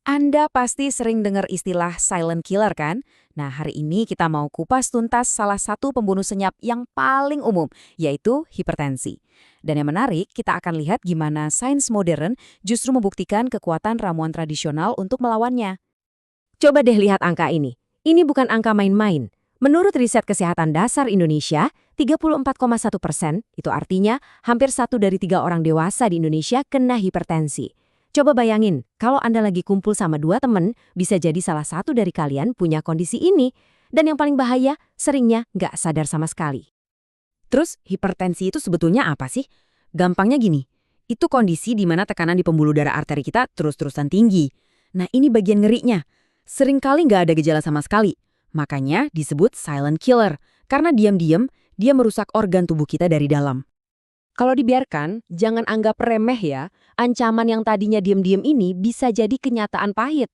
Anda pasti sering dengar istilah silent killer kan? Nah, hari ini kita mau kupas tuntas salah satu pembunuh senyap yang paling umum, yaitu hipertensi. Dan yang menarik, kita akan lihat gimana sains modern justru membuktikan kekuatan ramuan tradisional untuk melawannya. Coba deh lihat angka ini. Ini bukan angka main-main. Menurut riset kesehatan dasar Indonesia, 34,1%, itu artinya hampir 1 dari 3 orang dewasa di Indonesia kena hipertensi. Coba bayangin, kalau Anda lagi kumpul sama 2 temen, bisa jadi salah satu dari kalian punya kondisi ini. Dan yang paling bahaya, seringnya nggak sadar sama sekali. Terus, hipertensi itu sebetulnya apa sih? Gampangnya gini, itu kondisi di mana tekanan di pembuluh darah arteri kita terus-terusan tinggi. Nah, ini bagian ngerinya. Seringkali nggak ada gejala sama sekali. Makanya disebut silent killer, karena diam-diam dia merusak organ tubuh kita dari dalam. Kalau dibiarkan, jangan anggap remeh ya. Ancaman yang tadinya diem-diem ini bisa jadi kenyataan pahit.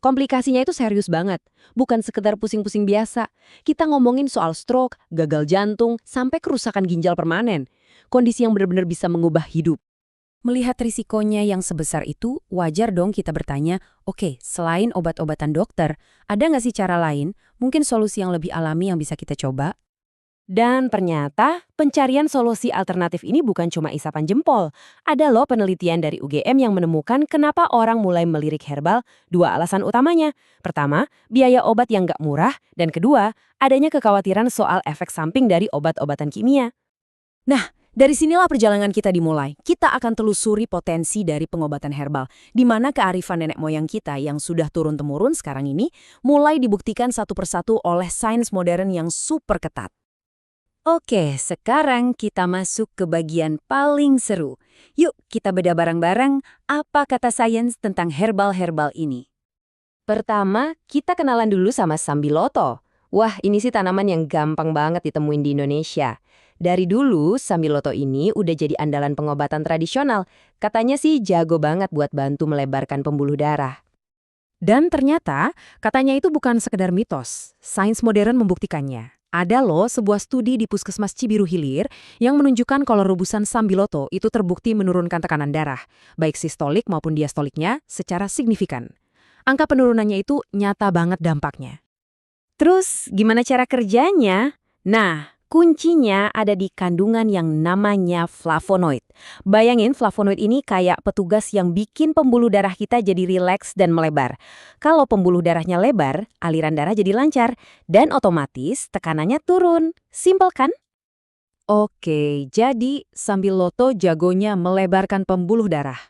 Komplikasinya itu serius banget, bukan sekedar pusing-pusing biasa. Kita ngomongin soal stroke, gagal jantung, sampai kerusakan ginjal permanen. Kondisi yang benar-benar bisa mengubah hidup. Melihat risikonya yang sebesar itu, wajar dong kita bertanya, oke, selain obat-obatan dokter, ada nggak sih cara lain, mungkin solusi yang lebih alami yang bisa kita coba? Dan ternyata pencarian solusi alternatif ini bukan cuma isapan jempol. Ada loh penelitian dari UGM yang menemukan kenapa orang mulai melirik herbal, 2 alasan utamanya. Pertama, biaya obat yang nggak murah. Dan kedua, adanya kekhawatiran soal efek samping dari obat-obatan kimia. Nah, dari sinilah perjalanan kita dimulai. Kita akan telusuri potensi dari pengobatan herbal, di mana kearifan nenek moyang kita yang sudah turun-temurun sekarang ini mulai dibuktikan satu persatu oleh sains modern yang super ketat. Oke, sekarang kita masuk ke bagian paling seru. Yuk, kita bedah bareng-bareng apa kata sains tentang herbal-herbal ini. Pertama, kita kenalan dulu sama sambiloto. Wah, ini sih tanaman yang gampang banget ditemuin di Indonesia. Dari dulu, sambiloto ini udah jadi andalan pengobatan tradisional. Katanya sih jago banget buat bantu melebarkan pembuluh darah. Dan ternyata, katanya itu bukan sekedar mitos. Sains modern membuktikannya. Ada loh sebuah studi di Puskesmas Cibiru Hilir yang menunjukkan kalau rebusan sambiloto itu terbukti menurunkan tekanan darah, baik sistolik maupun diastoliknya, secara signifikan. Angka penurunannya itu nyata banget dampaknya. Terus, gimana cara kerjanya? Nah, kuncinya ada di kandungan yang namanya flavonoid. Bayangin flavonoid ini kayak petugas yang bikin pembuluh darah kita jadi rileks dan melebar. Kalau pembuluh darahnya lebar, aliran darah jadi lancar, dan otomatis tekanannya turun. Simpel kan? Oke, jadi sambiloto jagonya melebarkan pembuluh darah.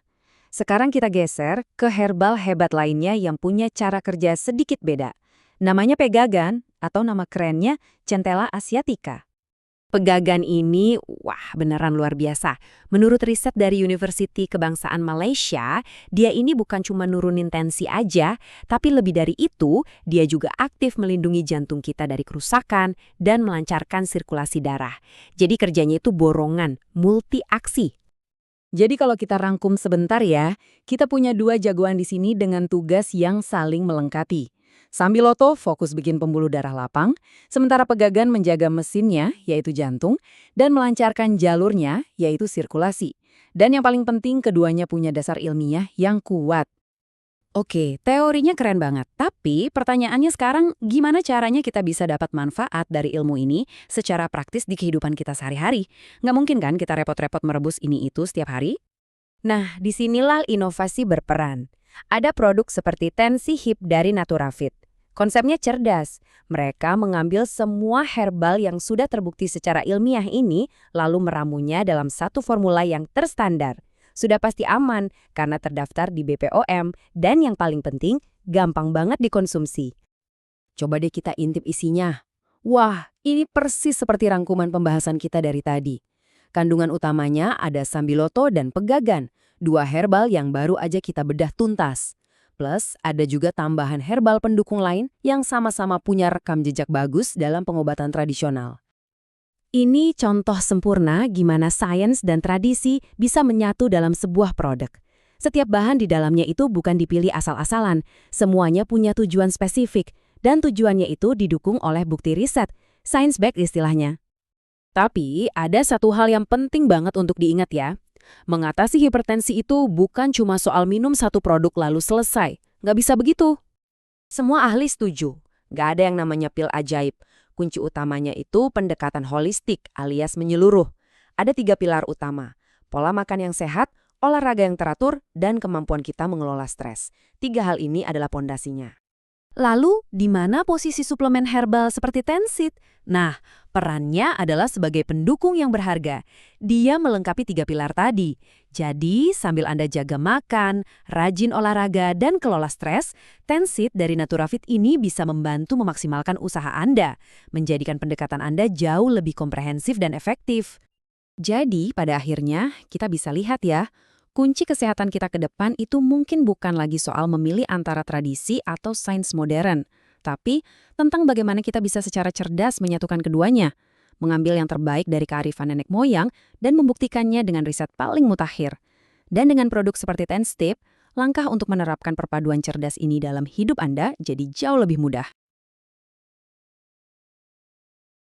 Sekarang kita geser ke herbal hebat lainnya yang punya cara kerja sedikit beda. Namanya pegagan, atau nama kerennya Centella asiatica. Pegagan ini, wah beneran luar biasa. Menurut riset dari Universiti Kebangsaan Malaysia, dia ini bukan cuma nurunin tensi aja, tapi lebih dari itu, dia juga aktif melindungi jantung kita dari kerusakan dan melancarkan sirkulasi darah. Jadi kerjanya itu borongan, multi-aksi. Jadi kalau kita rangkum sebentar ya, kita punya 2 jagoan di sini dengan tugas yang saling melengkapi. Sambiloto fokus bikin pembuluh darah lapang, sementara pegagan menjaga mesinnya, yaitu jantung, dan melancarkan jalurnya, yaitu sirkulasi. Dan yang paling penting, keduanya punya dasar ilmiah yang kuat. Oke, teorinya keren banget. Tapi pertanyaannya sekarang, gimana caranya kita bisa dapat manfaat dari ilmu ini secara praktis di kehidupan kita sehari-hari? Nggak mungkin kan kita repot-repot merebus ini itu setiap hari? Nah, disinilah inovasi berperan. Ada produk seperti Tensi Hip dari Naturafit. Konsepnya cerdas. Mereka mengambil semua herbal yang sudah terbukti secara ilmiah ini, lalu meramunya dalam satu formula yang terstandar. Sudah pasti aman, karena terdaftar di BPOM, dan yang paling penting, gampang banget dikonsumsi. Coba deh kita intip isinya. Wah, ini persis seperti rangkuman pembahasan kita dari tadi. Kandungan utamanya ada sambiloto dan pegagan, 2 herbal yang baru aja kita bedah tuntas. Plus, ada juga tambahan herbal pendukung lain yang sama-sama punya rekam jejak bagus dalam pengobatan tradisional. Ini contoh sempurna gimana sains dan tradisi bisa menyatu dalam sebuah produk. Setiap bahan di dalamnya itu bukan dipilih asal-asalan, semuanya punya tujuan spesifik, dan tujuannya itu didukung oleh bukti riset, science-backed istilahnya. Tapi, ada satu hal yang penting banget untuk diingat ya. Mengatasi hipertensi itu bukan cuma soal minum satu produk lalu selesai. nggak bisa begitu. Semua ahli setuju. Nggak ada yang namanya pil ajaib. Kunci utamanya itu pendekatan holistik alias menyeluruh. Ada 3 pilar utama. Pola makan yang sehat, olahraga yang teratur, dan kemampuan kita mengelola stres. 3 hal ini adalah pondasinya. Lalu, di mana posisi suplemen herbal seperti Tensit? Nah, perannya adalah sebagai pendukung yang berharga. Dia melengkapi 3 pilar tadi. Jadi, sambil Anda jaga makan, rajin olahraga, dan kelola stres, Tensit dari Naturafit ini bisa membantu memaksimalkan usaha Anda, menjadikan pendekatan Anda jauh lebih komprehensif dan efektif. Jadi, pada akhirnya, kita bisa lihat ya, kunci kesehatan kita ke depan itu mungkin bukan lagi soal memilih antara tradisi atau sains modern, tapi tentang bagaimana kita bisa secara cerdas menyatukan keduanya, mengambil yang terbaik dari kearifan nenek moyang dan membuktikannya dengan riset paling mutakhir. Dan dengan produk seperti Ten Step, langkah untuk menerapkan perpaduan cerdas ini dalam hidup Anda jadi jauh lebih mudah.